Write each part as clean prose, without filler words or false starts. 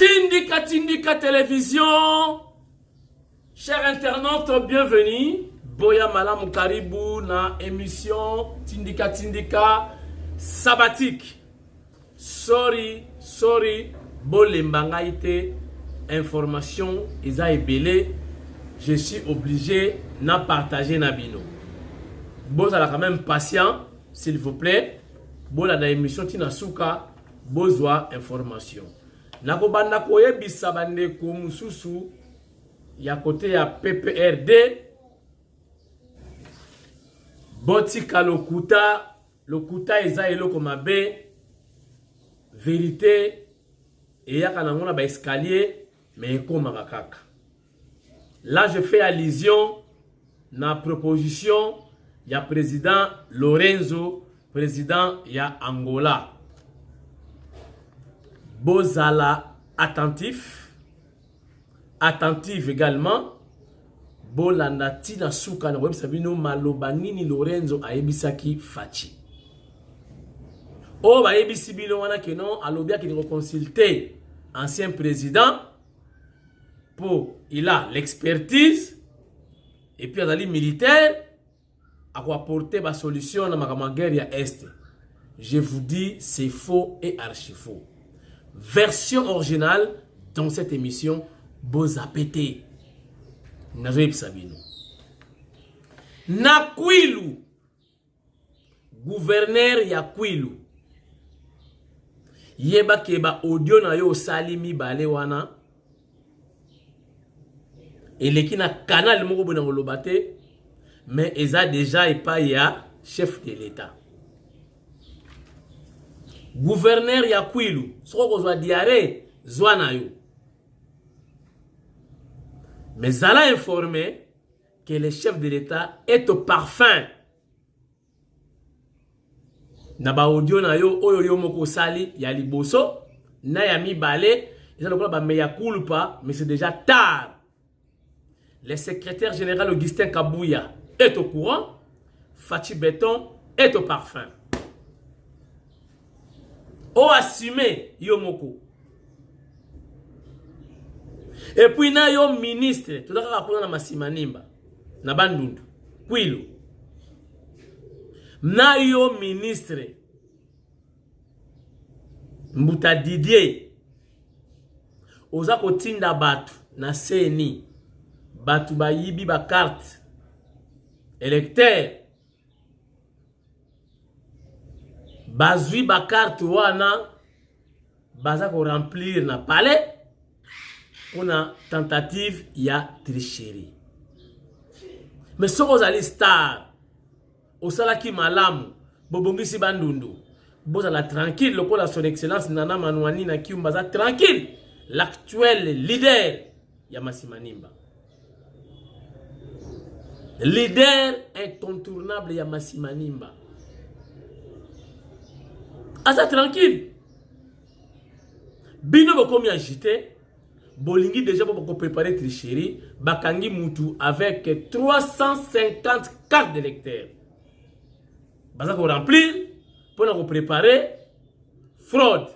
Tindika Télévision. Chers internautes, bienvenue. Boya Malamu Karibu na émission Tindika sabbatique. Sorry. Bolembangaïté. Information, Isa Ebele. Je suis obligé de partager Nabino. Bon, ça quand même patient, s'il vous plaît. Bon, la émission Tinasuka. Besoin information. Nakobanda koye bisabande kumususu ya côté ya PPRD botika lokuta eza eloko mabe vérité et ya kanangona ba escalier mais ekoma kaka. Là je fais allusion na proposition ya président Lorenzo, président ya Angola. Bozala attentif également. Bolanda tina suka na web sabino malobanini Lorenzo ayebisaki fachi. O ba yebisi bino wana keno alobia ki consulter ancien président pour il a l'expertise et puis azali militaire à quoi apporter ba solution na makama guerre ya est. Je vous dis c'est faux et archi faux. Version originale dans cette émission Bozapete Nazoïb Sabino Nakwilu gouverneur ya Kwilu Yeba keba audio na yo salimi bale wana eleki na canal moko bona ngolobate mais eza déjà epa ya chef de l'état. Gouverneur ya Kwilu, soko kozwa diarrhée, zwana yo. Mais Zala informé que le chef de l'État est au parfum. Na ba audio na yo, oyo yo moko sali, ya liboso, na ya mibale, ils ont ba meya culpa, mais c'est déjà tard. Le secrétaire général Augustin Kabouya est au courant, Fachi Béton est au parfum. O assumé Yomoko. Et puis na yo ministre, tout d'abord apona na Masimanimba, na Bandundu, Kwilu. Na yo ministre, Mbuta Didier, oza kotinda batu na CENI, batu ba yibi ba carte, électeur. Bazui ba carte wana baza ko remplir na palais una tentative ya tricherie. Mais soko zali star osalaki malamu bobongisi Bandundu bozala tranquille lokola son excellence Nana Manwani na Kiumba za tranquille l'actuel leader ya Masimanimba. Leader incontournable ya Masimanimba. Asa tranquille. Bino bokomi agité. Bolingi déjà pour préparer tricherie. Bakangi Moutou avec 350 cartes d'électeurs. Baza ko remplir pour nous préparer fraude.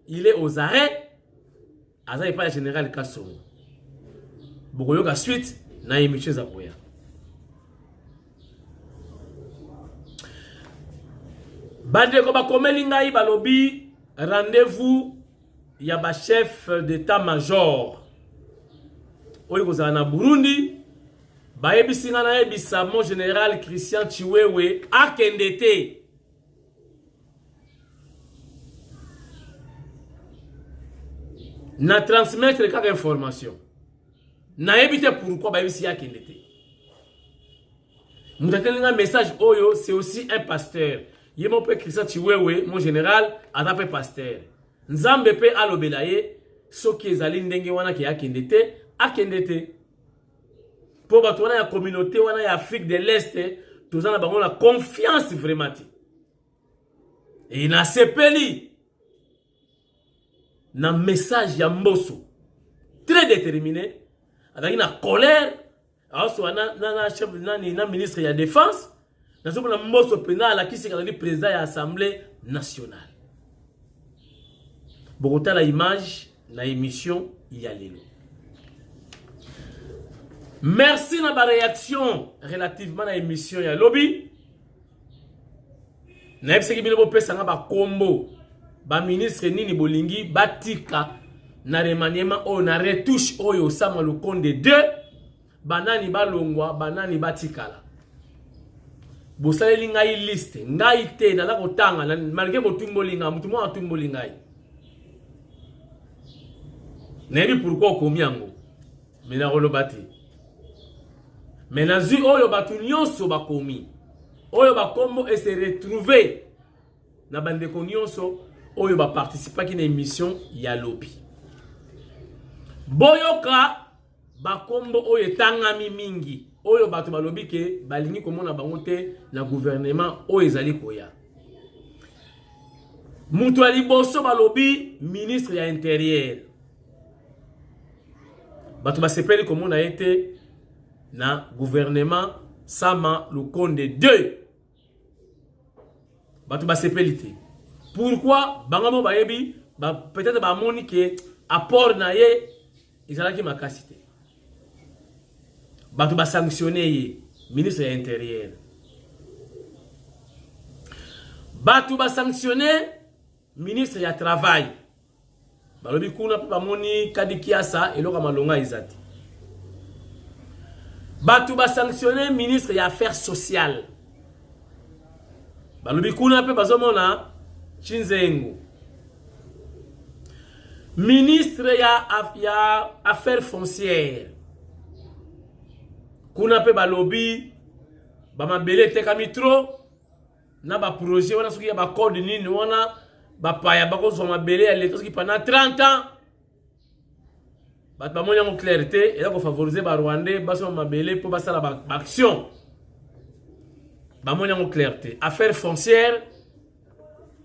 Il est aux arrêts. Asa n'est pas le général Kassongo. Bokoyoka suite na émission Zakoya. Bande ko ba komeli ngai balobi rendez-vous ya ba chef d'état-major oyo kozala na Burundi ba yebisi nga na yebisa mon général Christian Chiwewe akendete na transmettre kaka information na yebite pourquoi ba yebisi akendete mutatelinga message oyo c'est aussi un pasteur. Ye mon père Christian Chiwewe, mon général, atapé pasteur. Nzambe pe alobelaye, soki ezali ndenge wana ki akendete. Pour bato wana ya communauté wana ya Afrique de l'Est, tozana bango la confiance vraiment. Et na sepeli na message ya mboso très déterminé, avec une colère, alors na ministre ya défense. Nous sommes dans le pénal qui est le président de l'Assemblée nationale. Bogota la image na émission ya lelo. Merci na ba réaction relativement à émission ya lobby. Na yebisaki bino bopesa nga ba combo ba ministre nini bolingi batika na remaniement o na retouche oyo sama le compte de 2 banani balongwa banani batikala. Bosaleli ngai liste ngai te na la kotanga na malgré botumbolinga mutu mo atumbolinga. Nebi pourquoi komi yango mina rolobati. Mais nazi oyo batu nyonso bakomi oyo bakombo et se retrouver na bandeko nyonso oyo ba participer ki na émission ya lobby. Boyoka bakombo oyo tangami mingi oyo batu balobi ke balingi komona bango te na gouvernement oyo ezali koya. Mutu ali boso balobi ministre ya intérieur. Batu basepeli komona ete na gouvernement sama le compte de 2. Batu basepeli te. Pourquoi bangamo bayebi peut-être ba moni ke apport na ye ezalaki makasi te. Batu ba sanctionner ye ministre de l'intérieur. Batu ba sanctionner ministre ya travail. Balobi kuna pa moni kadikiasa eloka malonga izati. Batu ba sanctionner ministre ya affaires sociales. Balobi kuna pe bazomona Chinzengu. Ministre ya affaires foncières. Kuna pe balobi ba mabele teka mitro na ba projet wana soki ya ba code nini wana ba paya ba ko zo mabele ya leto soki pendant 30 ans. Bat ba moni en clarté et là ko favoriser ba Rwandais ba so mabele pour ba sala ba action. Ba moni en clarté affaires foncières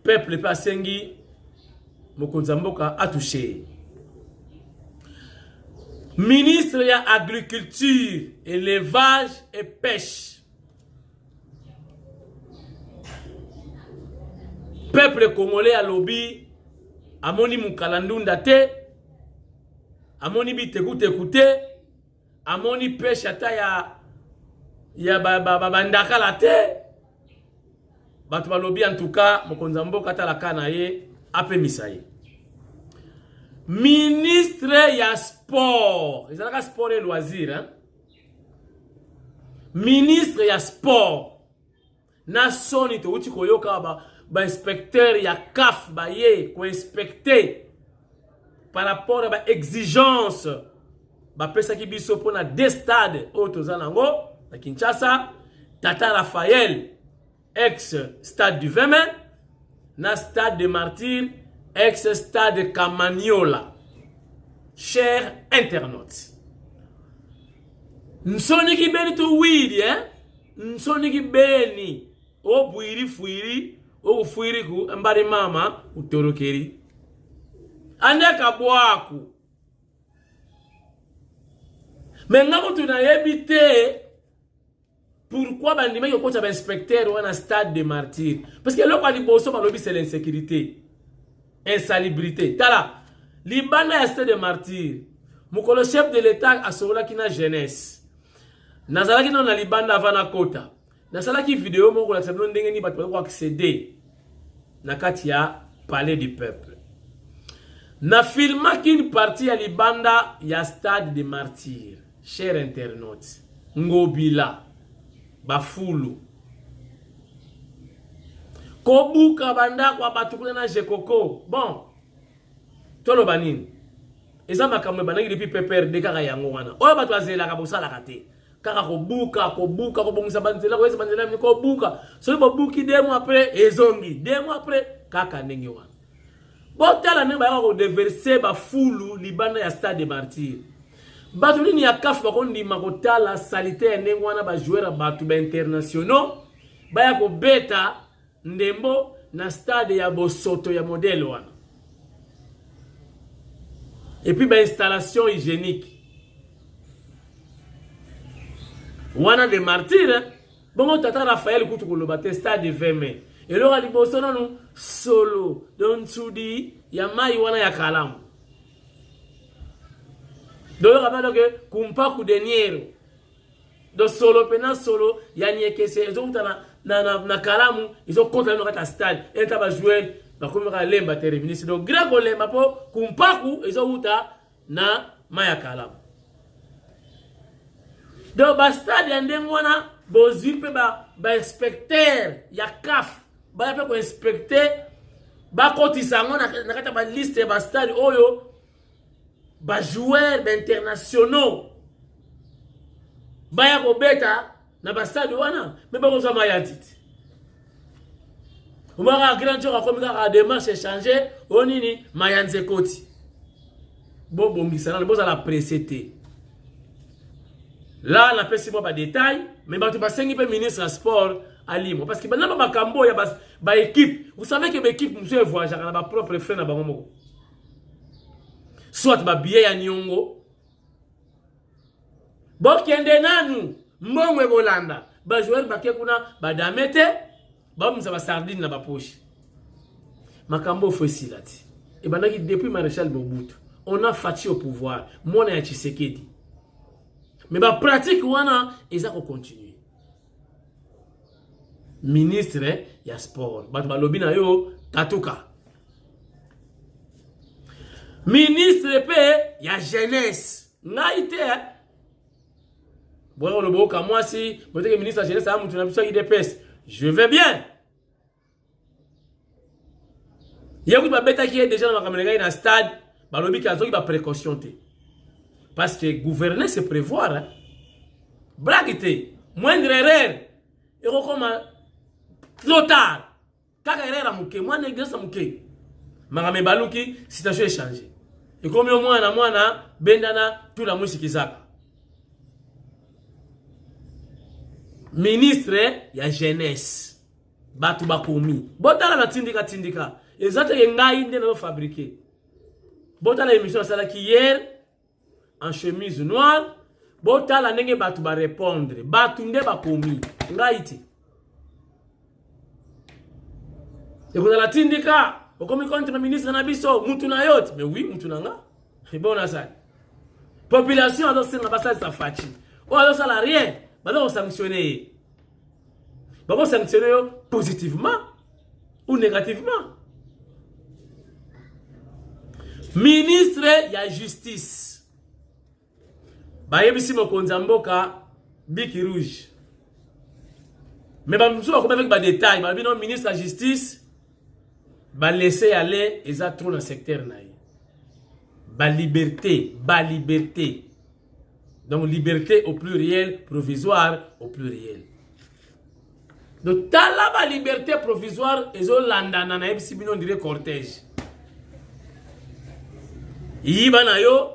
peuple pa sengi mokonzamboka a touché. Ministre ya agriculture, élevage et pêche. Peuple congolais a lobby amoni mukalandunda te amoni bitekute amoni pêche ata ya bandakala te. Batu ba lobby en tout cas mokonzamboka ta la kana ye ape misaye. Ministre ya sport. Ils ont sport et loisirs. Hein? Ministre ya sport. Na soni to uti koyoka ba inspecteur ya CAF ba ye ko inspecter par rapport à ba exigence ba pesa ki biso pona des stades au tozanango na Kinshasa, Tata Raphaël ex stade du 20 na stade de Martyrs ex-stade Camagnola. Chers internautes. Nsoni ki beni to widi, Nsoni ki beni. O buiri fuiri, o fuiri ku mbari mama utorokeri. Andeka bwaku. Menga tuna yebite pourquoi bandima yo kota ba inspecteur wana stade de Martyrs. Parce que là quand boso ba lobi c'est l'insécurité. Insalubrité. Tala, Libana ya stade de Martyrs. Mukolo chef de l'état a sola ki na jeunesse. Nazala ki na Libanda avana kota. Nazala ki vidéo moko la sabno ndenge ni bato ko accéder na kati ya palais du peuple. Na filma ki une partie ya Libanda ya stade de Martyrs. Chers internautes, ngobila bafulu kobuka banda kwa batukuna na jekoko. Bon, tolo banini eza makamwe banangi depuis PPRD kaka yango wana oyo bato azela ka bosala kate kaka kobuka ko bongisa banzela ko eza banzela ni ko buka so bo buki 2 mois après ezongi 2 mois après kaka ndenge wana botala ne ba ko déverser ba fulu Libanda ya stade de Martyrs. Batu nini ya CAF ba kondi makotala salitaire ndenge wana ba joueur batu ba internationaux ba ya ko beta ndembo na stade ya Bosoto ya modèle wana. Et puis ba installation hygiénique wana de Martyrs. Bongo Tata Raphaël kutu koloba te stade de 20 mai elora liboso nanu solo don tsudi ya mai wana ya kalamu donc on que kumpa ku deniero donc solo pena solo ya nyekese ils ont na kalamu ils ont contre le stade et ta ba jouer ba komika lemba terminer donc grand lemba po kumpa ku ils ont na maya kalamu donc ba stade ya ndengo wana bozwi pe ba inspecteur ya CAF ba pe ko inspecter ba kotisa ngo na kata ba liste ba stade oyo ba joueurs internationaux ba ya ko beta na ba stade wana me ba ko za mayatiti umaka grand jour akomika ka démarche changer onini mayanze koti bo bombisana bo za la précété. Là, on a fait des détails, mais on a fait un ministre de sport à Limo. Parce que maintenant, il y a une équipe. Vous savez que l'équipe, nous avons voyagé dans notre propre frère. Soit il y a billet à Nyongo. Bon, il y a un Mbongo et Bolanda. Les joueurs qui Damete, ils ont sardine dans la poche. Makambo faut aussi là. Et depuis Maréchal Mobutu, on a Fachi au pouvoir. Moi, on a Tshisekedi. Mais la pratique, ils ont continué. Ministre, il y a sport. Balobi na yo, Tatuka. Ministre, il y a jeunesse. Naïté. Bon, le beau, moi, si vous êtes ministre de la jeunesse, je vais bien. Il y a un bêta qui est déjà dans le stade. Balobi qui a une précaution. Parce que gouverner, c'est prévoir. Hein? Blaguité, moindre erreur. Et comme trop tard. Kaka erreur à mouké, moi négresse à mouké. Marame baluki, situation est changée. Et comme yo mwana, bendana, tout la mousse qui zaka. Ministre, il y a jeunesse. Batu bakoumi. Botala na tindika. Les autres ngai ndé na fabriquer. Botala émission ça qui hier. En chemise noire, bota la nenge batu ba répondre, batu nde ba komi, ngaiti. Et vous la tindika, okomi contre le ministre na biso, mutu na yote, mais oui, mutu na nga. Et bon ça. Population a dossé na basa sa fachi. O a dossé la rien, ba do sanctionner. Ba ko sanctionner positivement ou négativement. Ministre ya justice. Bayebisi mokonza mboka biki rouge. Mais ba mousso ko avec ba détail, ba bino ministre de la justice ba laisser aller et ça trop dans secteur naï. Ba liberté. Donc liberté au pluriel, provisoire au pluriel. Donc tala ba liberté provisoire ezo landa na yebisi bino dire cortège. Yiba na yo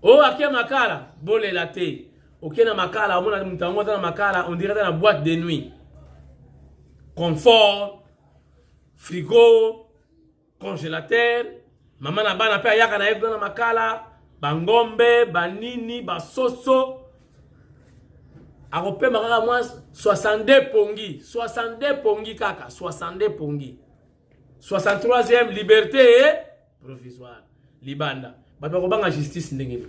oh, aké makala, bolé la thé. Ok, na makala, on a na makala, on dirait dans la boîte de nuit. Confort, frigo, congélateur. Maman na bana pe ayaka na yek dans makala, bangombe, banini, basoso. Akope makala moi 62 pongi, 62 pongi kaka, 62 pongi. 63e liberté provisoire. Libanda. Babakobanga justice ndengeni.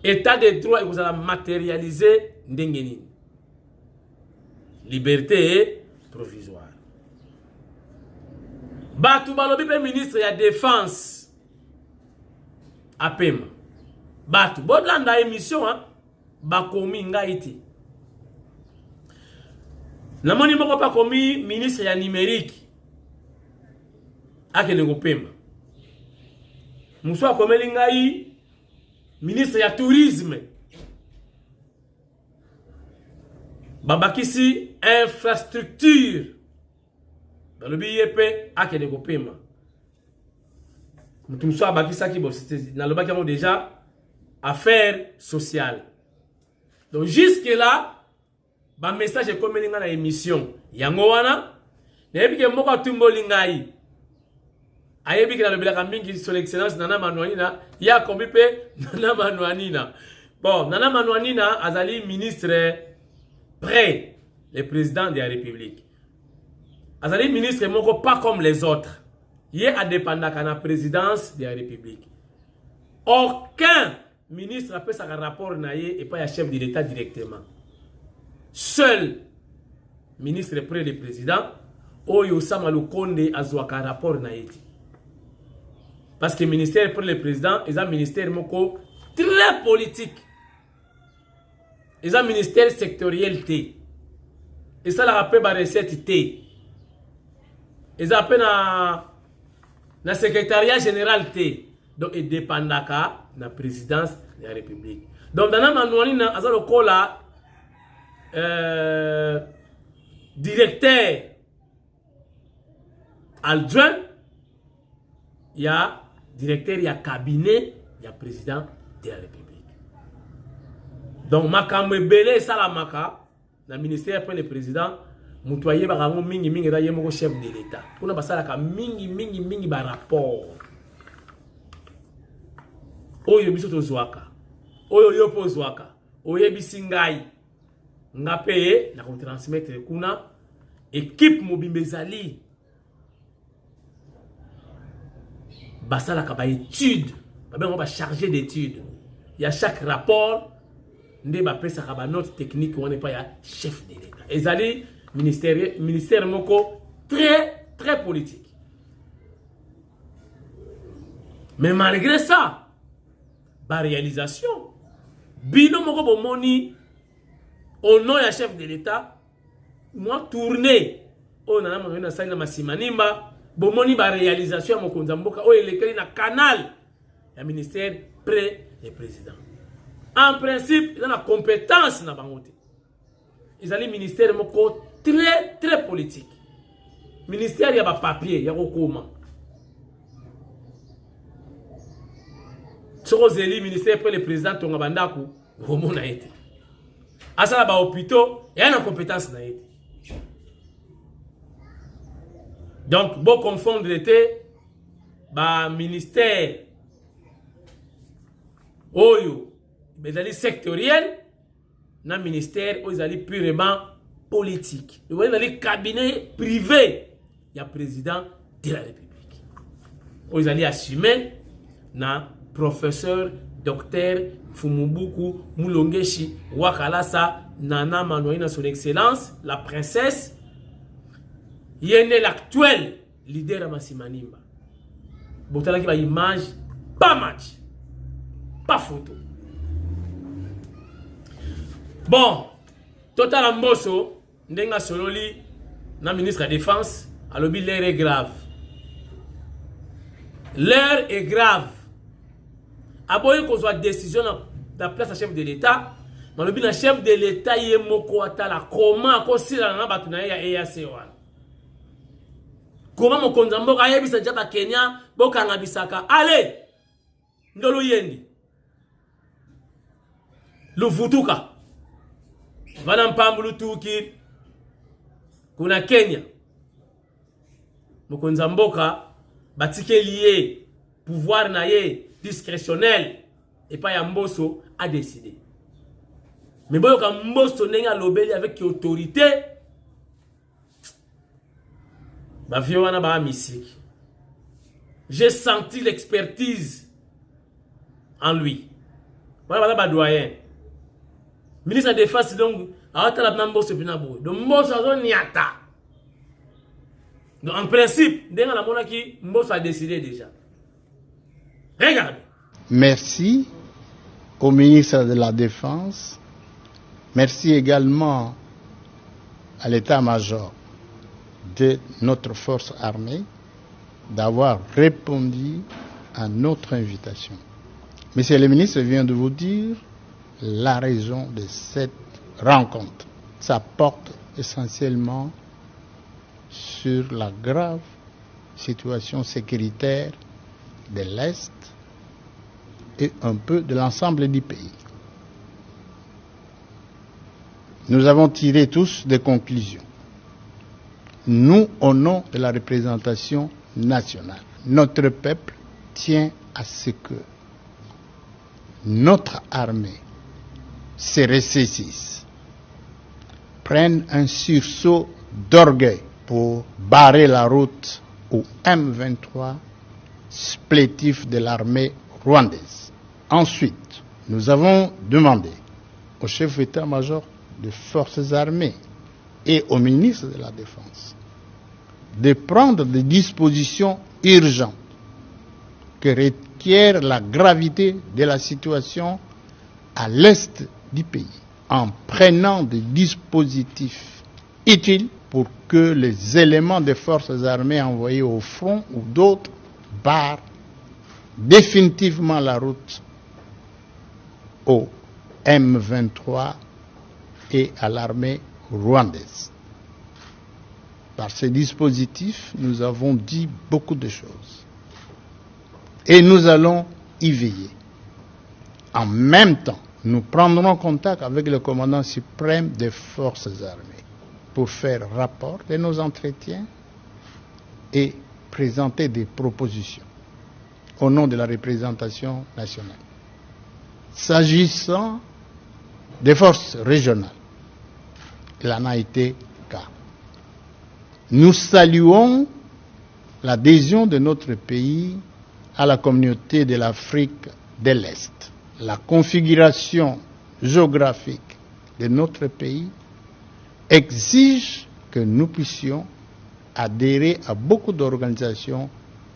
État de droit il vous a matérialiser ndengeni. Liberté provisoire. Batu balobi pe ministre ya défense. Apema. Batu bodlanda émission hein. Bakomi ngaiti. Namoni moko pa komi ministre ya numérique. Akene kopema. Moussa Komelingai, ministre ya tourisme. Babakisi infrastructure. Dans le BIEP, akene kopema. Moussa Bakisa qui dans le bac déjà affaires sociales. Donc jusque là, ba message est comme dans l'émission. Yango wana, nebi ke moko tumbo lingai. Ayebi kina lobela mingi son excellence Nana Manouanina ya kombipe Nana Manouanina. Bon, Nana Manouanina azali ministre près le président de la République. Azali ministre moko pas comme les autres. Il a dépendant de la présidence de la République. Aucun ministre a fait un rapport et pas un chef de l'État directement. Seul ministre près le président, Oyo Samalu Konde a un rapport naïti. Parce que le ministère près le président est un ministère très politique. C'est un ministère sectoriel. Et ça la rappelle la recette T. Et ça appelle na secrétariat général T. Donc il dépend de la présidence de la République. Donc dans la manuali na azalo kola directeur adjoint, il y a directeur, il y a cabinet, il y a président de la République. Donc makamwe belé salamaka na ministère après le président mutoye barango mingi mingi da yemo chef de l'État. Kuna basala ka mingi ba rapport. Oyo biso to zwaka. Oyo yo po zwaka. Oye bisingai. Nga paye na ko transmettre kuna équipe mobimbezali. Basala ka ba étude. Ba ben on va charger d'études. Il y a chaque rapport ndé ba pesa ka ba note technique on n'est pas ya chef de l'État. Ezali ministère moko très politique. Mais malgré ça, ba réalisation bino moko bomoni au nom ya chef de l'État, moi tourné on a na saina masimanimba bomoni ba réalisation mo konzamboka o elekeli na canal ya ministère près le président. En principe, il a la compétence na bangote. Ils ont le ministère moko très politique. Ministère il y a ba papier, il y a comment. Soko zeli ministère près le président tonga bandaku, homo na été. Asa ba hôpitaux, il y a une compétence na été. Donc, bon confondre l'été, ba ministère oyo, bezali sectoriel, na ministère oyo ezali purement politique. Vous voyez dans les cabinets privés, il y a président de la République. Oyo ezali assumé na professeur docteur Fumubuku Mulongeshi Wakalasa Nana Manoïna son excellence, la princesse. Il est l'actuel leader de Massimanimba. Botala qui va image, pas match, pas photo. Bon, Total Mbosso, Ndenga Sololi, na ministre de la Défense, a l'objet l'heure est grave. L'heure est grave. Après qu'on soit décision dans la place du chef de l'État, mais le chef de l'État il est moko atala comment qu'on na batuna ya EAC1. Comment mon konzambo ka yebisa jaba Kenya bokanga bisaka allez ndolo yendi luvutuka vana mpambulu tuki kuna Kenya mokonzamboka batike lié pouvoir na ye discrétionnel et pas ya Mbosso a décidé. Mais bon quand Mbosso nenga lobeli avec autorité ba viona ba misiki. J'ai senti l'expertise en lui. Voilà ba doyen. Ministre de la Défense donc a la Mbosso binabo. Donc Mbosso a niata. Donc en principe, denga la monaki Mbosso a décidé déjà. Regardez. Merci au ministre de la Défense. Merci également à l'état-major de notre force armée d'avoir répondu à notre invitation. Monsieur le ministre vient de vous dire la raison de cette rencontre. Ça porte essentiellement sur la grave situation sécuritaire de l'Est et un peu de l'ensemble du pays. Nous avons tiré tous des conclusions. Nous, au nom de la représentation nationale, notre peuple tient à ce que notre armée se ressaisisse, prenne un sursaut d'orgueil pour barrer la route au M23 supplétif de l'armée rwandaise. Ensuite, nous avons demandé au chef d'état-major des forces armées et au ministre de la Défense de prendre des dispositions urgentes que requiert la gravité de la situation à l'est du pays, en prenant des dispositifs utiles pour que les éléments des forces armées envoyés au front ou d'autres barrent définitivement la route au M23 et à l'armée rwandaise. Par ces dispositifs, nous avons dit beaucoup de choses. Et nous allons y veiller. En même temps, nous prendrons contact avec le commandant suprême des forces armées pour faire rapport de nos entretiens et présenter des propositions au nom de la représentation nationale. S'agissant des forces régionales, il en a été cas. Nous saluons l'adhésion de notre pays à la communauté de l'Afrique de l'Est. La configuration géographique de notre pays exige que nous puissions adhérer à beaucoup d'organisations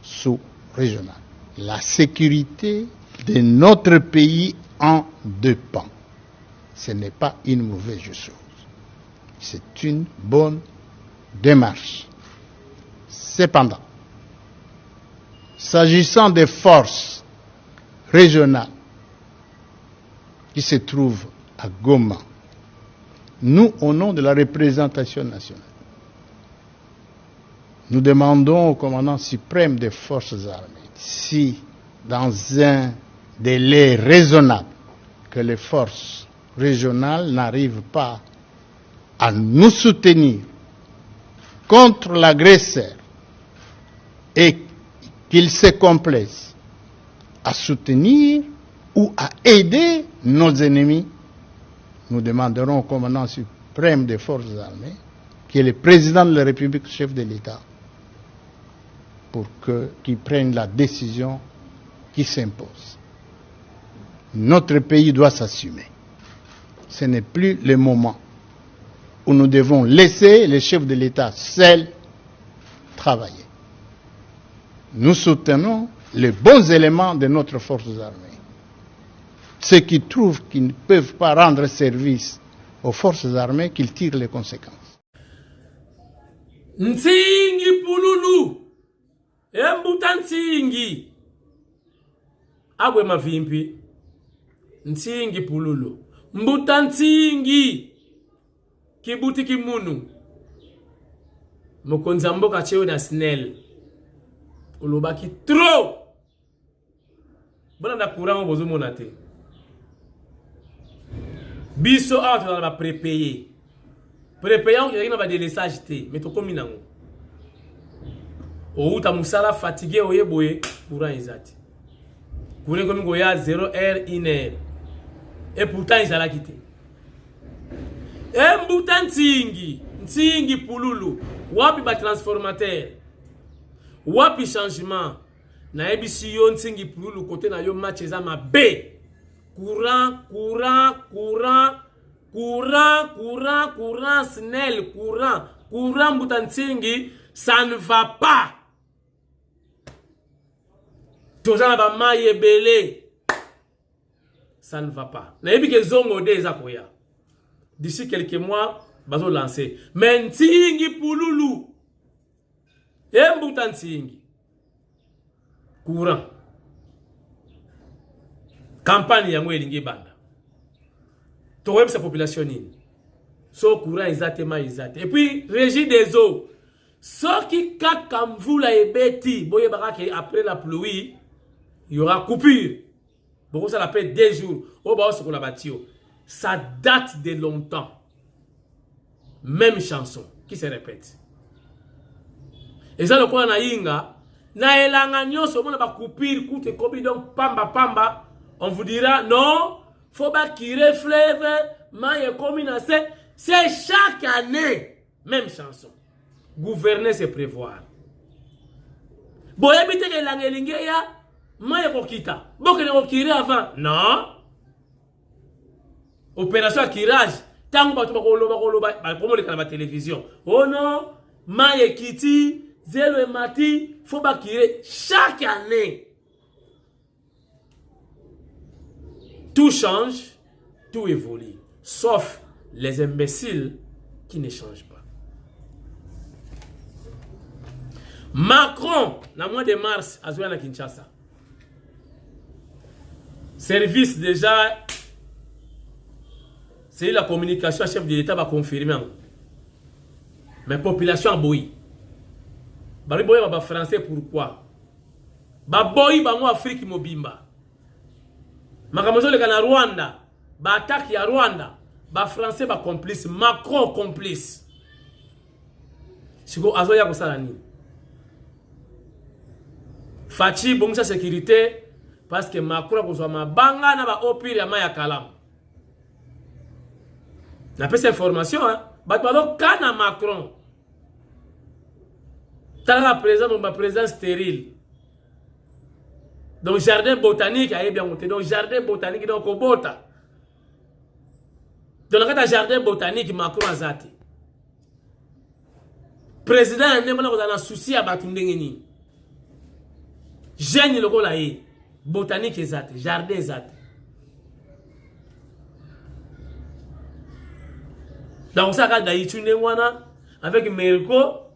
sous-régionales. La sécurité de notre pays en dépend. Ce n'est pas une mauvaise chose. C'est une bonne démarche. Cependant, s'agissant des forces régionales qui se trouvent à Goma, nous, au nom de la représentation nationale, nous demandons au commandant suprême des forces armées si, dans un délai raisonnable, que les forces régionales n'arrivent pas à nous soutenir contre l'agresseur et qu'il se complaise à soutenir ou à aider nos ennemis, nous demanderons au commandant suprême des forces armées, qui est le président de la République, chef de l'État, pour qu'il prenne la décision qui s'impose. Notre pays doit s'assumer. Ce n'est plus le moment où nous devons laisser les chefs de l'État seuls travailler. Nous soutenons les bons éléments de notre forces armées. Ceux qui trouvent qu'ils ne peuvent pas rendre service aux forces armées, qu'ils tirent les conséquences. Ntingi pululu embuta ntingi abwe mavimpi ntingi pululu mbuta ntingi kibuti kimunu mokonza mboka cheo na snel olobaki trop bona na courant bozo monate biso awa tozala ba prépayé prépayant qui na ba délesage te mais to komi nango outa musala fatigué oyeboye courant ezati courant komi ko ya 0 heure 1 heure et pourtant ezala kité embuta ntingi pululu wapi ba transformateur wapi changement na ebisi yo ntingi pululu côté na yo match eza mabe courant snel courant mbuta ntingi ça ne va pas tozana ba maye belé ça ne va pas na ebi ke zongo de eza koya d'ici quelques mois bazo lancer mais ntingi pululu embuta ntingi courant campagne yango elingi banda to web sa population nini so courant exactement et puis régie des eaux ce qui kaka mvula ebeti boye baraka après la pluie il y aura coupure bon ça l'appelle 2 jours au ba so la batio ça date de longtemps même chanson qui se répète et ça le quoi na inga na elanga nyoso mona ba coupure coûte kobi donc pamba on vous dira non faut pas qu'il reflève maille comme c'est chaque année même chanson gouverner c'est prévoir boye bite elanga elinge ya Maya kokita. Boke ne kokiri avant. Non. Opération kirage. Tango batu bakoloba promo le kanaba télévision. Oh non, Maya kiti, zelo et mati, faut bakire chaque année. Tout change, tout évolue, sauf les imbéciles qui ne changent pas. Macron, le mois de mars, à Zouana Kinshasa. Service déjà, c'est la communication, chef de l'État va confirmer. Mais population a boui. Bari boy ba français pourquoi? Ba boy ba mo Afrique mobimba. Makamozo le kana Rwanda, ba attaque ya Rwanda, ba français ba complice, Macron complice. Siko azoya ko sala ni. Fachi bongsa sécurité parce que Macron ko ma banga na ba opire ya maya kalam. Na pesa information hein, ba to kana Macron. Tala président mon président stérile. Donc jardin botanique a bien monté. Donc jardin botanique donc au bota. Donc le jardin botanique Macron azati. Président ne mona ko na souci à batundengeni. Jeune loko la yi botanique ezati, jardin ezati. Donc ça ka dayi tunde wana avec Merco,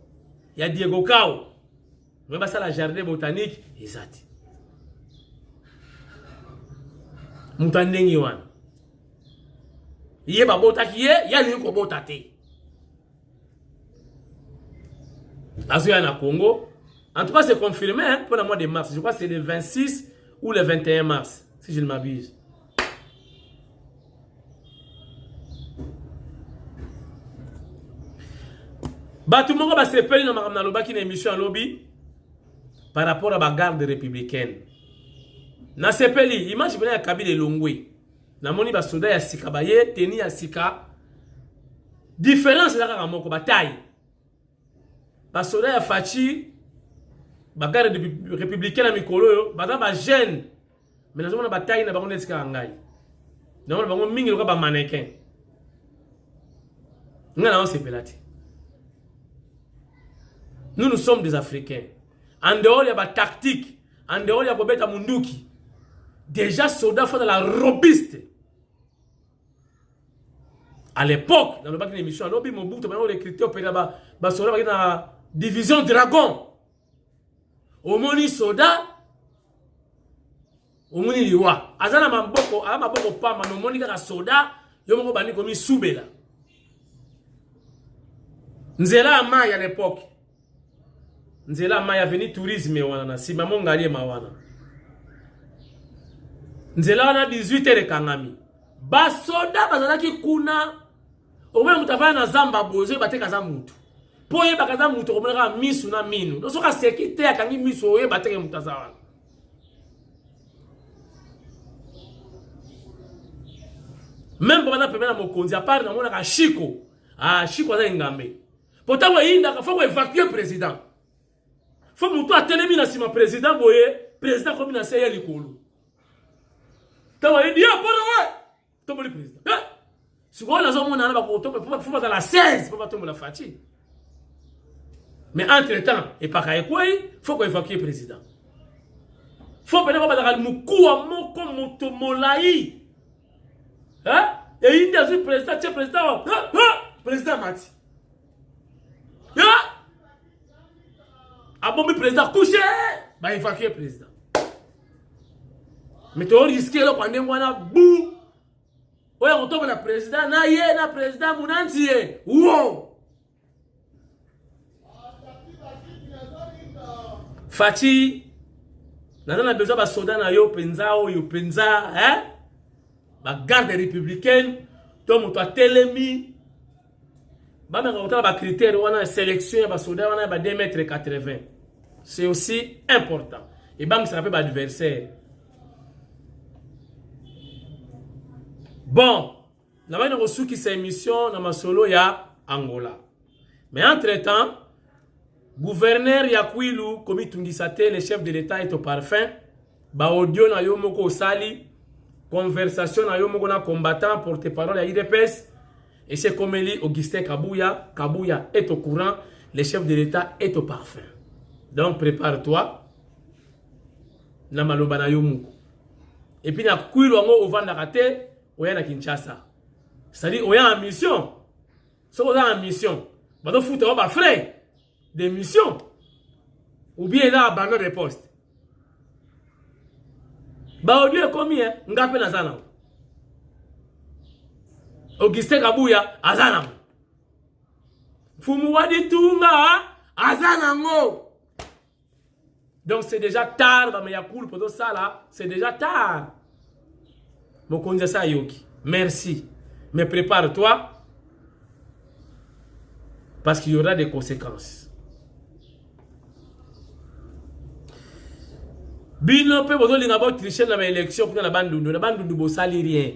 il y a Diego Cao. Mais bah ça la jardin botanique ezati. Mutandengi wana. Yé ba botaki yé, ya ni ko botate. Azuya na Congo. En tout cas, c'est confirmé hein, pour le mois de mars. Je crois que c'est le 26 ou le 21 mars, si je ne m'abuse. Tout le monde va se perdre dans une émission en lobby par rapport à la garde républicaine. Dans ce pays, imagine que Kabila et Longwe. Dans mon niveau, soldat ya sika baye, teni ya sika. Différence là quand moko bataille. Ba soldat ya fachi ba garde républicaine à mikolo yo, ba jeune. Mais dans une bataille na ba ngone sika ngai. Na ba ngo mingi loka ba mannequin. Ngana on se pelati. Nous sommes des Africains. En dehors, il y a des tactiques. En dehors, il y a des munduki. Déjà, soldats font de la robiste. À l'époque, dans le bac d'émission, l'objet Mobutu, on recruté au pays là-bas, soldats dans la division Dragon. Au moni soda, au moni liwa. Azana mamboko, ama boko pa, mano moni kaka soda, yomoko bani komi soubela. Nzela amai à l'époque. Nzela maya veni tourisme wana si maman ngali mawana. Nzela na 18 de kangami. Ba soda bazalaki kuna. Omwe mutafanya na zamba bozo bateka za mutu. Poye bakaza mutu komeka misu na minu. Donc soka sécurité akangi misu oye bateka mutazawana. Même bana pemena mokonzi a part na mona ka Chiko. Ah Chiko za ngambe. Pourtant ouais inda faut évacuer président. Faut que tu aies un sima président boye, président comme il a essayé l'école. Tu vas dire, tu vas dire, président. Si on a besoin de la 16, pour pas la fatigue. Mais entre-temps, et par quoi il faut qu'on évacue le président. Il faut que nous ayons moukou à moko motomolaï. Hein? Et il y a un président, tu es président. Président Mati. Ah bon, le président couché, bah évacuer le président. Mais tu risques là quand on a bou. Ouais, on tombe le président, na président Mounanti. Wow. Fati, on a besoin de soldats na yo penza, hein? La garde républicaine, donc on doit télémi. Bah mais on a des critères, on a une sélection, on soldats, on a 2,80 m. C'est aussi important. Et bam, ça rappelle l'adversaire. Bon, là on a reçu qui c'est émission dans ma solo ya Angola. Mais entre-temps, gouverneur Yakwilu, comme Tungisate, le chef de l'État est au parfum. ba audio na yo moko sali conversation na yo moko na combattant porte-parole à IDPS et c'est comme dit Augustin Kabouya. Kabouya est au courant, le chef de l'État est au parfum. Donc prépare-toi na maloba na yo moko. Et puis na kuilo ngo ovanda kate oya na Kinshasa. C'est-à-dire oya en mission. So oya en mission. Ba do futa ba frais de mission. Ou bien là abandon de poste. Ba audio combien ngape na zana. Augustin Kabouya azana. Fumu wadi tunga azana ngo. Donc c'est déjà tard, mais il y a cool pour tout ça là, c'est déjà tard. Mon konja sa yoki. Merci. Mais prépare-toi parce qu'il y aura des conséquences. Bino pe bozo linga bo tricher na élection pour la bandundu. La bandundu bo sali rien.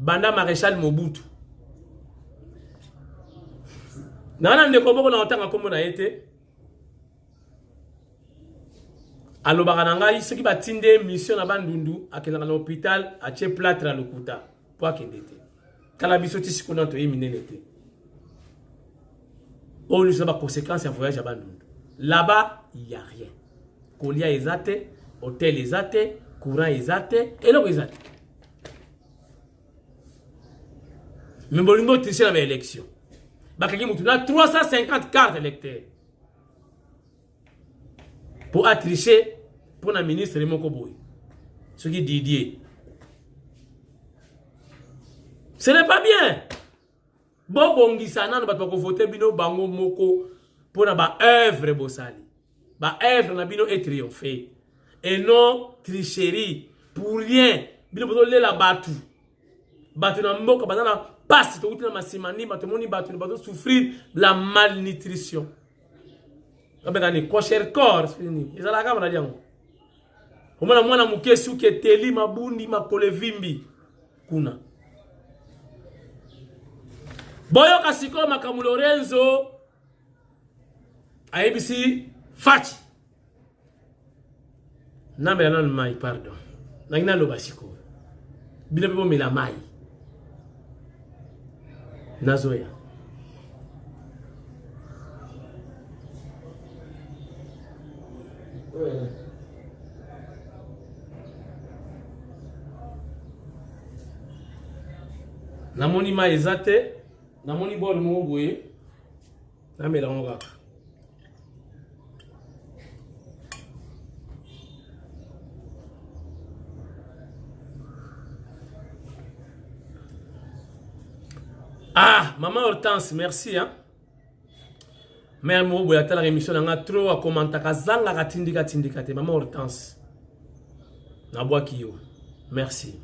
Banda maréchal Mobutu. Nana ndeko boko na otanga kombo na été. Allo barananga ce qui va tinde mission na bandundu akena na hôpital a che plâtre à lokuta pour akendete. Kala biso tisi kona to eminelete. On nous a pas conséquences à voyage à bandundu. Là-bas, il y a rien. Kolia ezate, hôtel ezate, courant ezate, et l'eau ezate. Mais bolingo tricher dans l'élection. Bakaki mutuna 350 cartes électeurs. Pour tricher pour la ministre Raymond Koboy. Ce qui est Didier. Ce n'est pas bien. Bon bongisana ne va pas voter bino bango moko pour na ba œuvre bosali. Ba œuvre na bino est triomphé. Et non tricherie pour rien. Bino bozo le la batu. Batu na mboka banana passe to utina masimani batu moni batu bato souffrir la malnutrition. Abengani kosher corps fini. Ezala kama na diango. Omana mwana mukesu ke teli mabundi makole vimbi kuna. Boyo kasiko makamu Lorenzo ABC Fachi. Nambe nan mai pardon. Nangina lo basiko. Bile bebo mela mai. Nazoya. Namoni ma ezate, namoni bol mo boye. Namela ngaka. Ah, maman Hortense, merci hein. Mais moi boya tala émission nga trop a commenter kazanga katindika te maman Hortense. Na boa kiyo. Merci.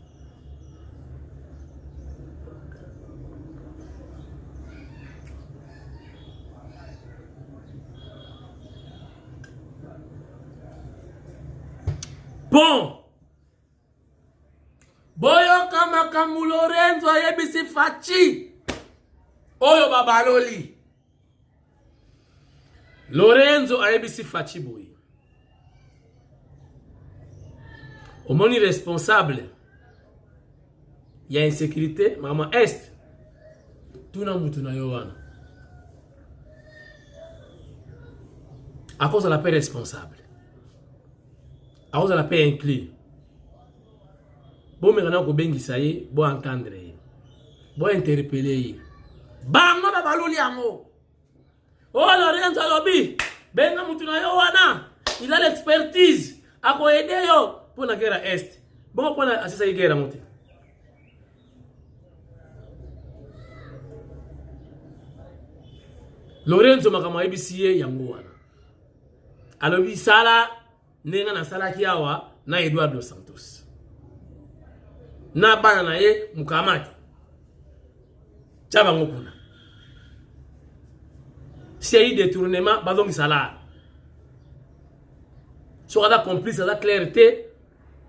Bon. Boyo kama kamu Lorenzo ayebisi Fachi. Oyo babaloli. Lorenzo ayebisi Fachi boy. Omoni responsable. Il y a insécurité, maman est. Tuna mutu na yo wana. À cause de la paix responsable. À cause de la paix inclus. Bon, mais on a bengisa ye, bon entendre ye. Bon interpeller ye. Bango ba baloli yango. Oh Lorenzo lobi, benga mutu na yo wana. Il a l'expertise. Ako aider yo pour la guerre est. Bon pour la asisa guerre monte. Lorenzo makama ebisiye yango wana. Alobi sala nenga na sala kiawa na Eduardo dos Santos. Na bana na ye mukamati. Chaba ngokuna. Si y a eu détournement, bazongi sala. So ada complice la clarté.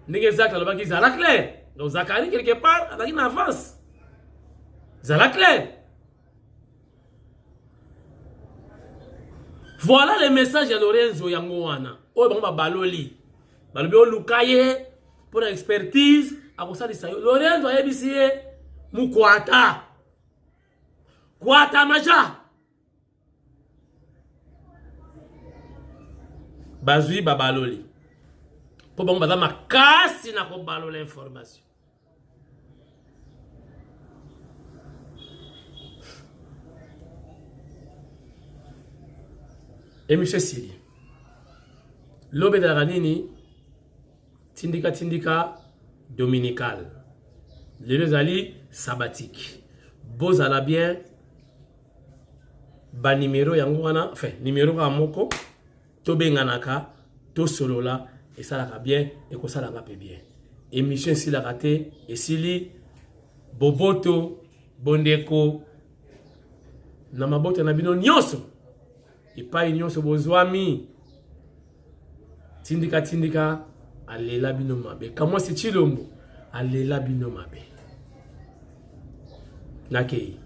Nige zak la baki zala clair. Donc Zakari quelque part avec une avance. Zala clair. Voilà le message de Lorenzo Yangoana. Oh, bon, baloli. balobi oluka ye pour expertise akosalisa yo. Lorenzo ayebisi ye mukwata kwata maja bazui babaloli po bango baza makasi na kobalola information. Émission Siri lobe de la nini tindika dominical les ali sabbatique bozala bien ba numéro yango wana enfin numéro ka moko to benganaka to solola et ça la bien et ko ça la pe bien émission si la raté et sili boboto bondeko na maboto na bino nyonso epai nyonso bozwami tindika alela bino mabe kama si chilombo alela bino mabe nakei